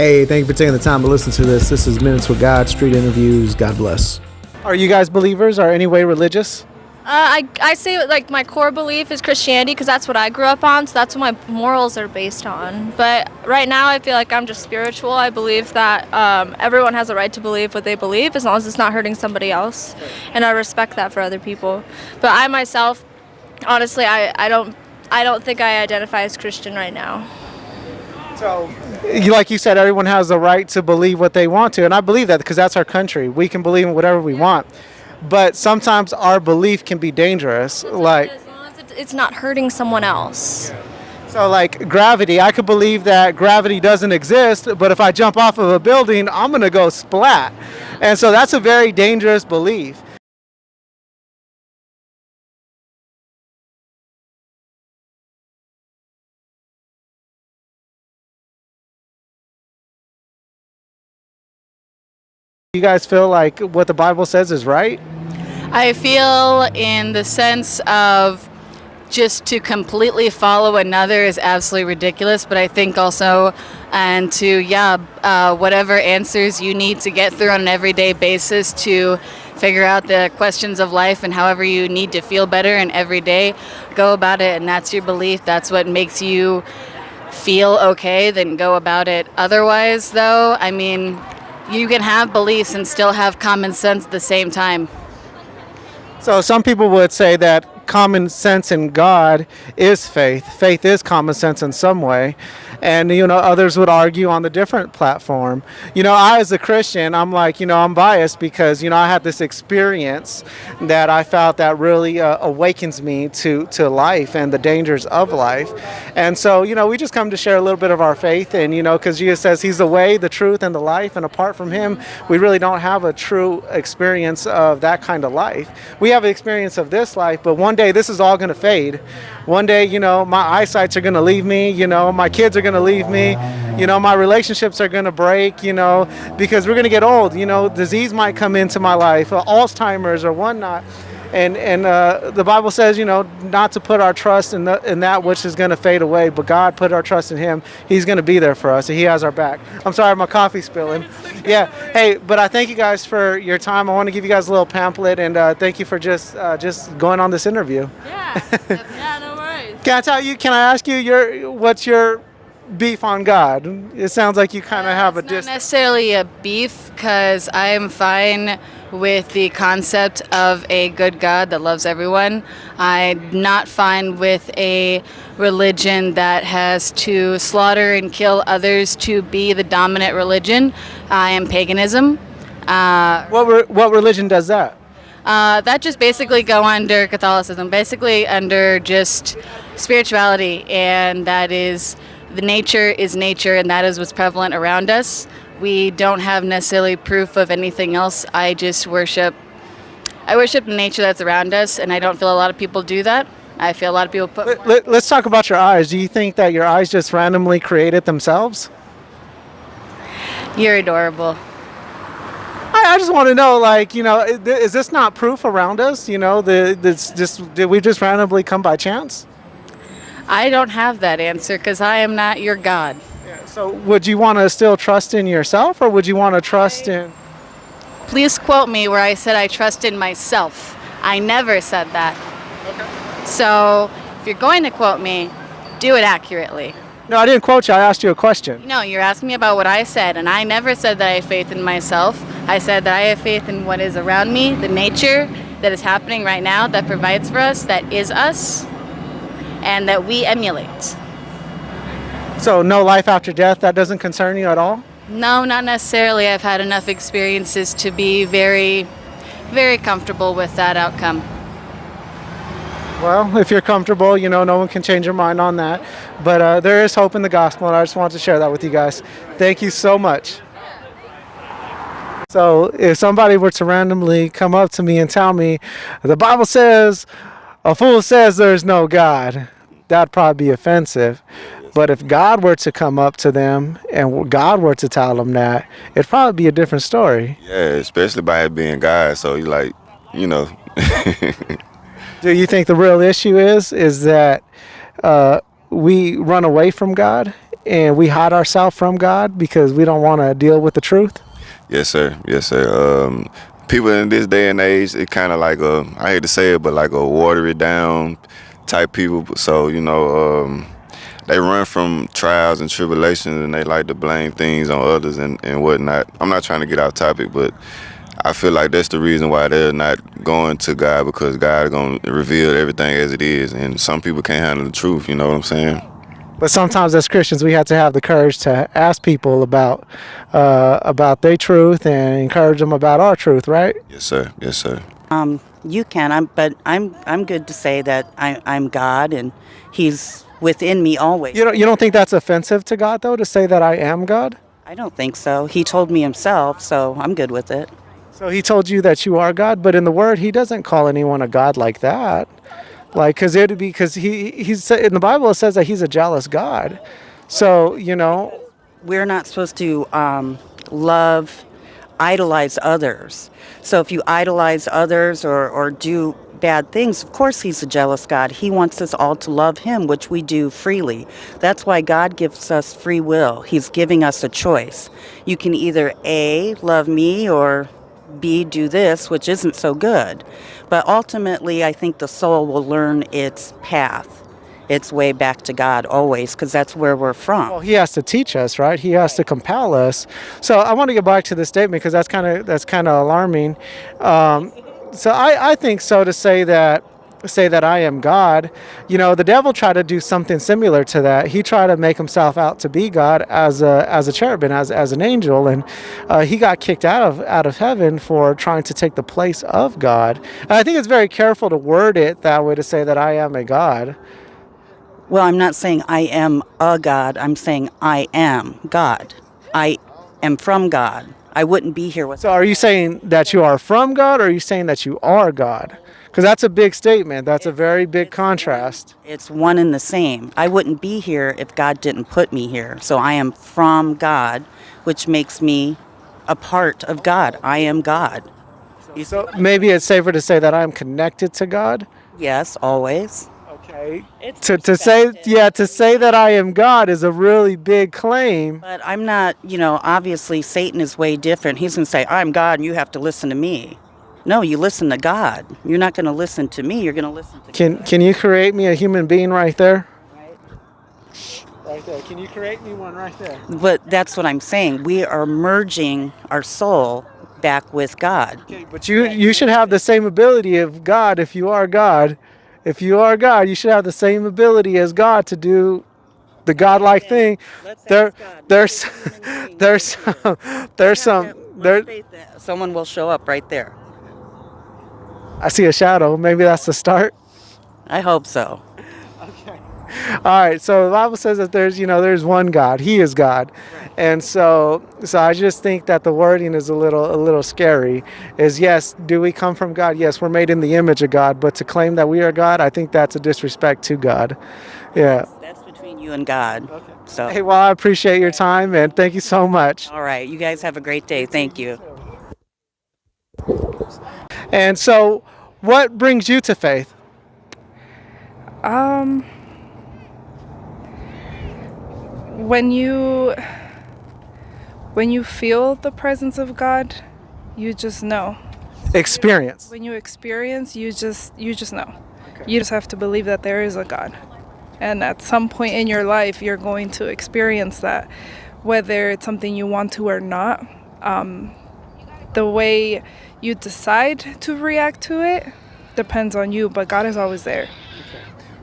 Hey, thank you for taking the time to listen to this. This is Minutes with God, Street Interviews. God bless. Are you guys believers or any way religious? I say like my core belief is Christianity because that's what I grew up on, so that's what my morals are based on. But right now I feel like I'm just spiritual. I believe that everyone has a right to believe what they believe as long as it's not hurting somebody else, and I respect that for other people. But I myself, honestly, I don't think I identify as Christian right now. So, like you said, everyone has the right to believe what they want to, and I believe that because that's our country. We can believe in whatever we want. But sometimes our belief can be dangerous. Like, as long as it's not hurting someone else. so like gravity, I could believe that gravity doesn't exist, but if I jump off of a building, I'm going to go splat. And so that's a very dangerous belief. You guys feel like what the Bible says is right? I feel in the sense of just to completely follow another is absolutely ridiculous, but I think also and to whatever answers you need to get through on an everyday basis to figure out the questions of life and however you need to feel better and every day go about it, and that's your belief, that's what makes you feel okay, then go about it. Otherwise though, I mean, you can have beliefs and still have common sense at the same time. So some people would say that common sense in God is faith. Faith is common sense in some way. And, others would argue on the different platform. I, as a Christian, I'm like, I'm biased because, I had this experience that I felt that really awakens me to life and the dangers of life. And so, we just come to share a little bit of our faith. And, because Jesus says he's the way, the truth, and the life. And apart from him, we really don't have a true experience of that kind of life. We have an experience of this life, but one day this is all going to fade. One day, my eyesights are going to leave me, my kids are going to leave me, my relationships are going to break, because we're going to get old, disease might come into my life, Alzheimer's or whatnot. And the Bible says, not to put our trust in that which is going to fade away, but God put our trust in him. He's going to be there for us, and he has our back. I'm sorry, my coffee's spilling. Yeah. Hey, but I thank you guys for your time. I want to give you guys a little pamphlet, and thank you for just going on this interview. Yeah, no worries. Can I ask you what's your beef on God? It sounds like you kind of have a Not necessarily a beef, because I am fine with the concept of a good God that loves everyone. I'm not fine with a religion that has to slaughter and kill others to be the dominant religion. I am paganism. What religion does that? That just basically go under Catholicism, basically under just spirituality, and that is the nature is nature, and that is what's prevalent around us. We don't have necessarily proof of anything else. I worship the nature that's around us, and I don't feel a lot of people do that. I feel a lot of people put... Let's talk about your eyes. Do you think that your eyes just randomly created themselves? You're adorable. I just want to know, is this not proof around us? Did we just randomly come by chance? I don't have that answer because I am not your God. Yeah, so would you want to still trust in yourself, or would you want to trust in... Please quote me where I said I trust in myself. I never said that. Okay. So if you're going to quote me, do it accurately. No, I didn't quote you. I asked you a question. No, you're asking me about what I said, and I never said that I have faith in myself. I said that I have faith in what is around me, the nature that is happening right now, that provides for us, that is us, and that we emulate. So no life after death, that doesn't concern you at all? No, not necessarily. I've had enough experiences to be very, very comfortable with that outcome. Well, if you're comfortable, no one can change your mind on that. But there is hope in the gospel, and I just wanted to share that with you guys. Thank you so much. So if somebody were to randomly come up to me and tell me, the Bible says, a fool says there's no God, that'd probably be offensive. But if God were to come up to them and God were to tell them that, it'd probably be a different story. Yeah, especially by it being God. So you Do you think the real issue is that we run away from God and we hide ourselves from God because we don't want to deal with the truth? Yes, sir. Yes, sir. People in this day and age, it kind of like I hate to say it, but like a water it down type people. So they run from trials and tribulations, and they like to blame things on others and whatnot. I'm not trying to get off topic, but I feel like that's the reason why they're not going to God, because God is going to reveal everything as it is, and some people can't handle the truth. You know what I'm saying? But sometimes as Christians, we have to have the courage to ask people about their truth and encourage them about our truth, right? Yes, sir. Yes, sir. You can, but I'm good to say that I'm God and He's within me always. You don't think that's offensive to God, though, to say that I am God? I don't think so. He told me Himself, so I'm good with it. So He told you that you are God, but in the Word, He doesn't call anyone a God like that. Like, because he's in the Bible, it says that He's a jealous God. So, We're not supposed to idolize others. So if you idolize others or do bad things, of course He's a jealous God. He wants us all to love Him, which we do freely. That's why God gives us free will. He's giving us a choice. You can either A, love me, or B, do this, which isn't so good. But ultimately, I think the soul will learn its path, its way back to God always, because that's where we're from. well, He has to teach us, right? He has to compel us. So I want to get back to the statement because that's kind of alarming. So I think so to say that I am God. The devil tried to do something similar to that. He tried to make himself out to be God as a cherubim, as an angel, and he got kicked out of heaven for trying to take the place of God. And I think it's very careful to word it that way, to say that I am a God. Well, I'm not saying I am a God. I'm saying I am God. I am from God. I wouldn't be here without. So are you saying that you are from God, or are you saying that you are God? Because that's a big statement. That's a very big contrast. It's one and the same. I wouldn't be here if God didn't put me here. So I am from God, which makes me a part of God. I am God. So maybe it's safer to say that I'm connected to God. Yes, always. Okay. To say that I am God is a really big claim. But I'm not, obviously Satan is way different. He's going to say, I'm God and you have to listen to me. No, you listen to God. You're not going to listen to me. You're going to listen to God. Can you create me a human being right there? Right there. Can you create me one right there? But that's what I'm saying. We are merging our soul back with God. Okay, but you should have the same ability of God if you are God. If you are God, you should have the same ability as God to do the godlike thing. There's Someone will show up right there. I see a shadow. Maybe that's the start. I hope so. All right. So the Bible says that there's one God. He is God, and so I just think that the wording is a little scary. Is yes, do we come from God? Yes, we're made in the image of God, but to claim that we are God, I think that's a disrespect to God. Yeah. That's between you and God. Okay. So. Hey, well, I appreciate your time and thank you so much. All right. You guys have a great day. Thank you. And so, what brings you to faith? When you feel the presence of God, you just know. Experience. When you experience, you just know. Okay. You just have to believe that there is a God. And at some point in your life, you're going to experience that, whether it's something you want to or not. The way you decide to react to it depends on you, but God is always there.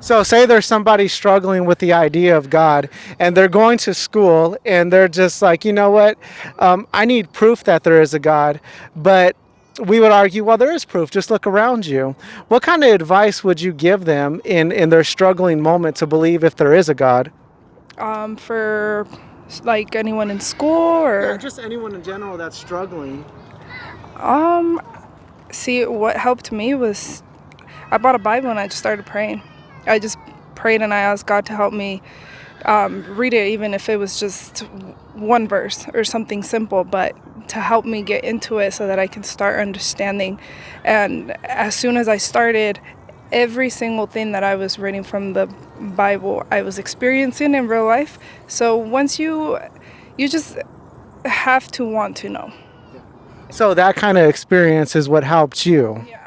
So say there's somebody struggling with the idea of God and they're going to school and they're just like, you know what, I need proof that there is a God, but we would argue, well, there is proof, just look around you. What kind of advice would you give them in their struggling moment to believe if there is a God? For like anyone in school or? Yeah, just anyone in general that's struggling. See, what helped me was I bought a Bible and I just started praying. I just prayed and I asked God to help me read it, even if it was just one verse or something simple, but to help me get into it so that I can start understanding. And as soon as I started, every single thing that I was reading from the Bible, I was experiencing in real life. So once you just have to want to know. So that kind of experience is what helped you. Yeah.